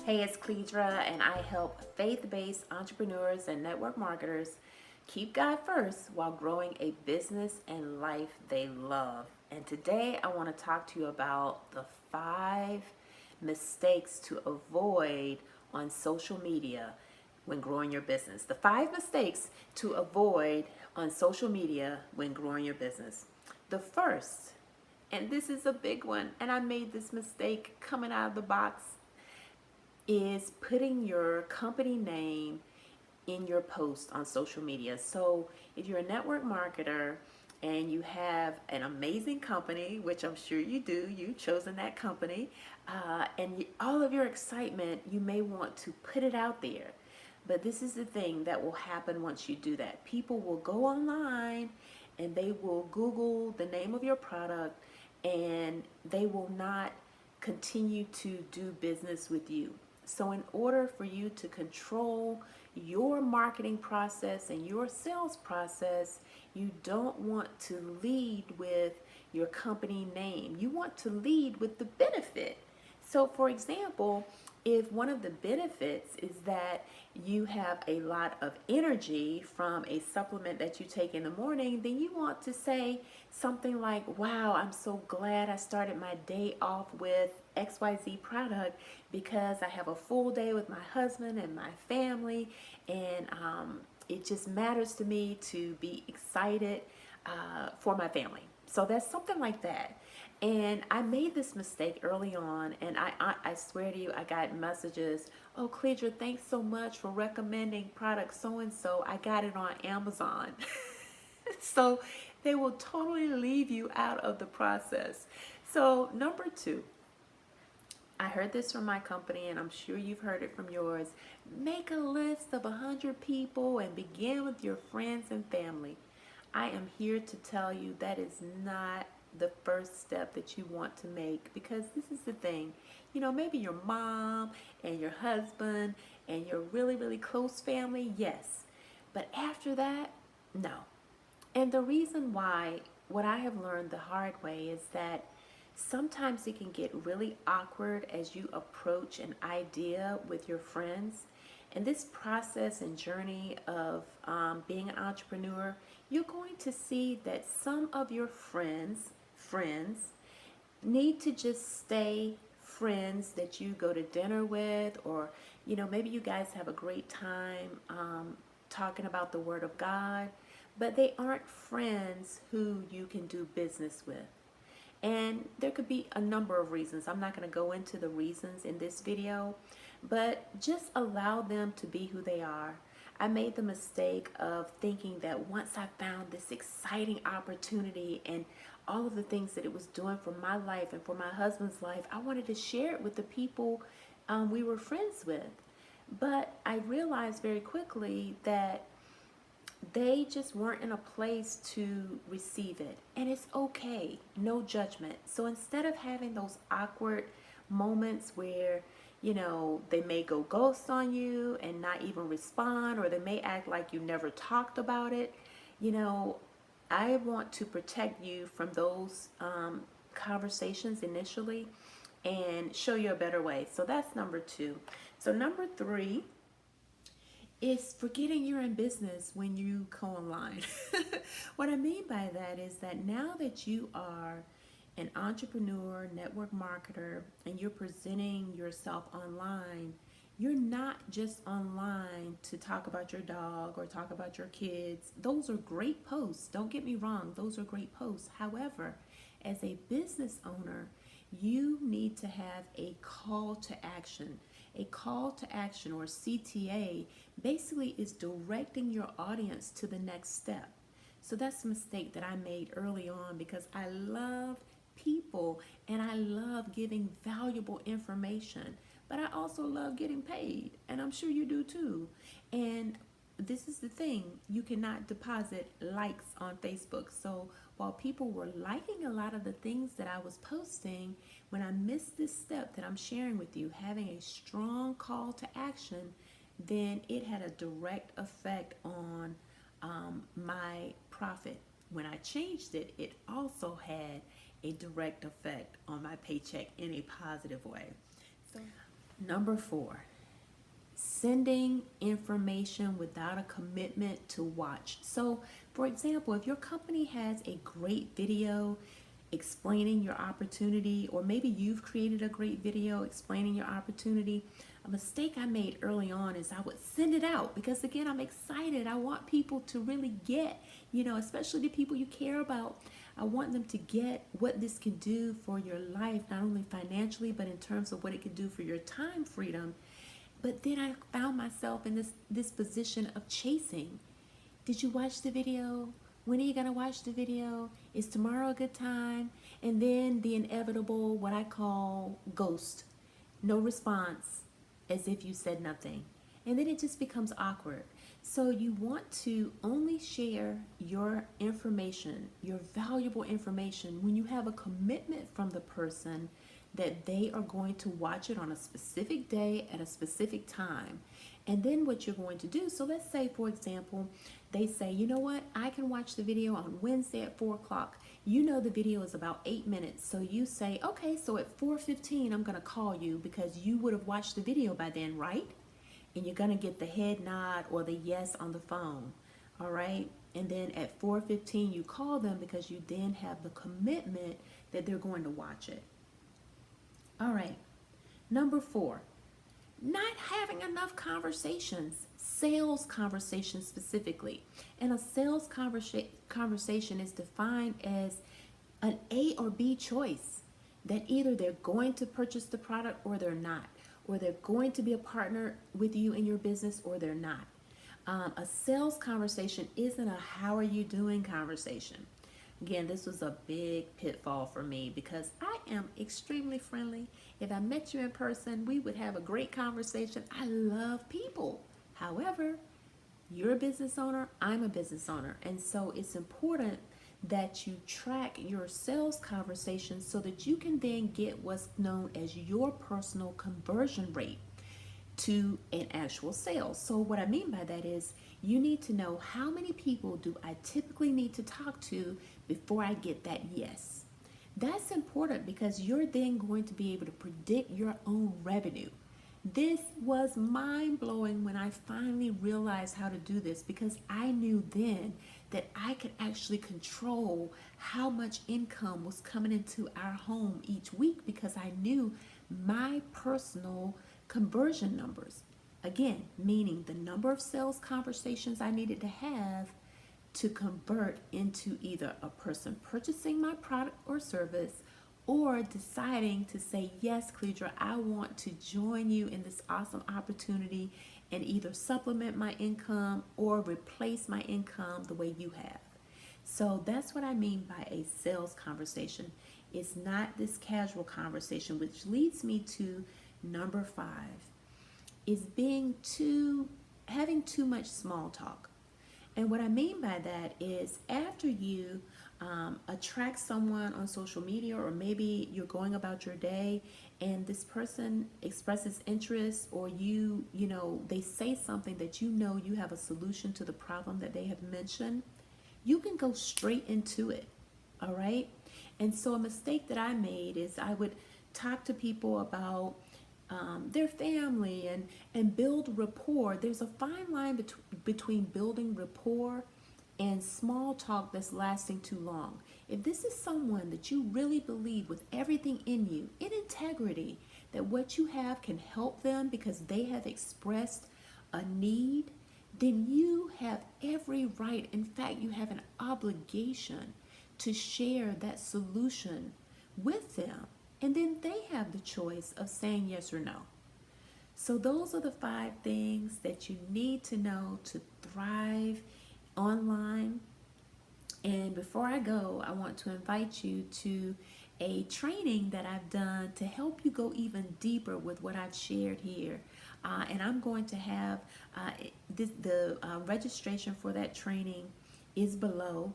Hey, it's Cleedra, and I help faith-based entrepreneurs and network marketers keep God first while growing a business and life they love. And today I want to talk to you about the 5 mistakes to avoid on social media when growing your business. The 5 mistakes to avoid on social media when growing your business. The first, and this is a big one, and I made this mistake coming out of the box, is putting your company name in your post on social media. So if you're a network marketer and you have an amazing company, which I'm sure you do, you've chosen that company, all of your excitement, you may want to put it out there. But this is the thing that will happen once you do that. People will go online and they will Google the name of your product, and they will not continue to do business with you. So in order for you to control your marketing process and your sales process, you don't want to lead with your company name. You want to lead with the benefit. So for example, if one of the benefits is that you have a lot of energy from a supplement that you take in the morning, then you want to say something like, wow, I'm so glad I started my day off with XYZ product because I have a full day with my husband and my family, and it just matters to me to be excited for my family. So that's something like that. And I made this mistake early on, and I swear to you, I got messages, oh, Cleedra, thanks so much for recommending product so-and-so. I got it on Amazon. So they will totally leave you out of the process. So number 2, I heard this from my company, and I'm sure you've heard it from yours. Make a list of 100 people and begin with your friends and family. I am here to tell you that is not the first step that you want to make, because this is the thing. Maybe your mom and your husband and your really, really close family, yes. But after that, no. And the reason why, what I have learned the hard way, is that sometimes it can get really awkward as you approach an idea with your friends. In this process and journey of being an entrepreneur, you're going to see that some of your friends need to just stay friends that you go to dinner with, or maybe you guys have a great time talking about the Word of God, but they aren't friends who you can do business with. And there could be a number of reasons. I'm not going to go into the reasons in this video, but just allow them to be who they are. I made the mistake of thinking that once I found this exciting opportunity and all of the things that it was doing for my life and for my husband's life, I wanted to share it with the people we were friends with. But I realized very quickly that they just weren't in a place to receive it. And it's okay, no judgment. So instead of having those awkward moments where they may go ghost on you and not even respond, or they may act like you never talked about it, I want to protect you from those conversations initially and show you a better way. So that's number 2. So number 3 is forgetting you're in business when you go online. What I mean by that is that now that you are an entrepreneur, network marketer, and you're presenting yourself online, you're not just online to talk about your dog or talk about your kids. Those are great posts. Don't get me wrong, those are great posts. However, as a business owner, you need to have a call to action. A call to action, or CTA, basically is directing your audience to the next step. So that's a mistake that I made early on, because I love people and I love giving valuable information, but I also love getting paid, and I'm sure you do too. And this is the thing, you cannot deposit likes on Facebook. So while people were liking a lot of the things that I was posting, when I missed this step that I'm sharing with you, having a strong call to action, then it had a direct effect on my profit. When I changed it, it also had a direct effect on my paycheck in a positive way. So Number 4, sending information without a commitment to watch. So, for example, if your company has a great video explaining your opportunity, or maybe you've created a great video explaining your opportunity, a mistake I made early on is I would send it out because, again, I'm excited. I want people to really get, especially the people you care about. I want them to get what this can do for your life, not only financially, but in terms of what it can do for your time freedom. But then I found myself in this position of chasing. Did you watch the video? When are you going to watch the video? Is tomorrow a good time? And then the inevitable, what I call ghost. No response, as if you said nothing. And then it just becomes awkward. So you want to only share your information, your valuable information, when you have a commitment from the person that they are going to watch it on a specific day at a specific time. And then what you're going to do, so let's say, for example, they say, you know what, I can watch the video on Wednesday at 4 o'clock. You know the video is about 8 minutes. So you say, okay, so at 4:15, I'm going to call you because you would have watched the video by then, right? And you're going to get the head nod or the yes on the phone. All right. And then at 4:15, you call them because you then have the commitment that they're going to watch it. All right. Number 4, not having enough conversations, sales conversations specifically. And a sales conversation is defined as an A or B choice, that either they're going to purchase the product or they're not, or they're going to be a partner with you in your business or they're not. A sales conversation isn't a how are you doing conversation. Again, this was a big pitfall for me because I am extremely friendly. If I met you in person, we would have a great conversation. I love people. However, you're a business owner, I'm a business owner. And so it's important that you track your sales conversations so that you can then get what's known as your personal conversion rate to an actual sale. So what I mean by that is you need to know how many people do I typically need to talk to before I get that yes. That's important because you're then going to be able to predict your own revenue. This was mind-blowing when I finally realized how to do this, because I knew then that I could actually control how much income was coming into our home each week because I knew my personal conversion numbers. Again, meaning the number of sales conversations I needed to have to convert into either a person purchasing my product or service or deciding to say, yes, Cledra, I want to join you in this awesome opportunity and either supplement my income or replace my income the way you have. So that's what I mean by a sales conversation. It's not this casual conversation, which leads me to number 5, is having too much small talk. And what I mean by that is after you attract someone on social media, or maybe you're going about your day and this person expresses interest, or they say something that you have a solution to the problem that they have mentioned, you can go straight into it. All right. And so a mistake that I made is I would talk to people about their family and build rapport. There's a fine line between building rapport and small talk that's lasting too long. If this is someone that you really believe with everything in you, in integrity, that what you have can help them because they have expressed a need, then you have every right, in fact, you have an obligation to share that solution with them. And then they have the choice of saying yes or no. So those are the 5 things that you need to know to thrive online. And before I go, I want to invite you to a training that I've done to help you go even deeper with what I've shared here. And I'm going to have the registration for that training is below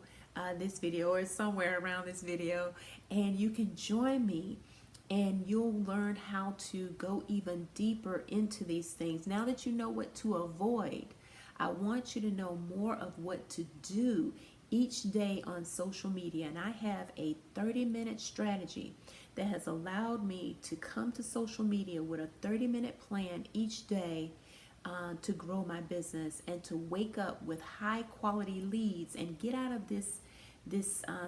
this video, or somewhere around this video, and you can join me and you'll learn how to go even deeper into these things. Now that you know what to avoid, I want you to know more of what to do each day on social media. And I have a 30-minute strategy that has allowed me to come to social media with a 30-minute plan each day to grow my business and to wake up with high quality leads and get out of this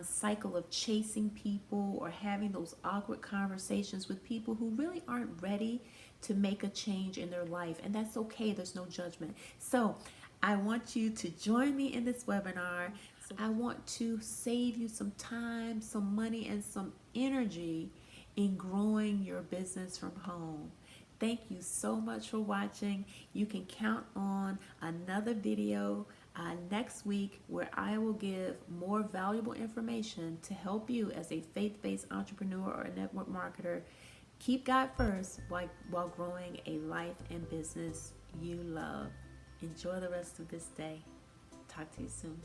cycle of chasing people or having those awkward conversations with people who really aren't ready to make a change in their life. And that's okay, there's no judgment. So I want you to join me in this webinar. I want to save you some time, some money, and some energy in growing your business from home. Thank you so much for watching. You can count on another video next week where I will give more valuable information to help you as a faith-based entrepreneur or a network marketer. Keep God first while growing a life and business you love. Enjoy the rest of this day. Talk to you soon.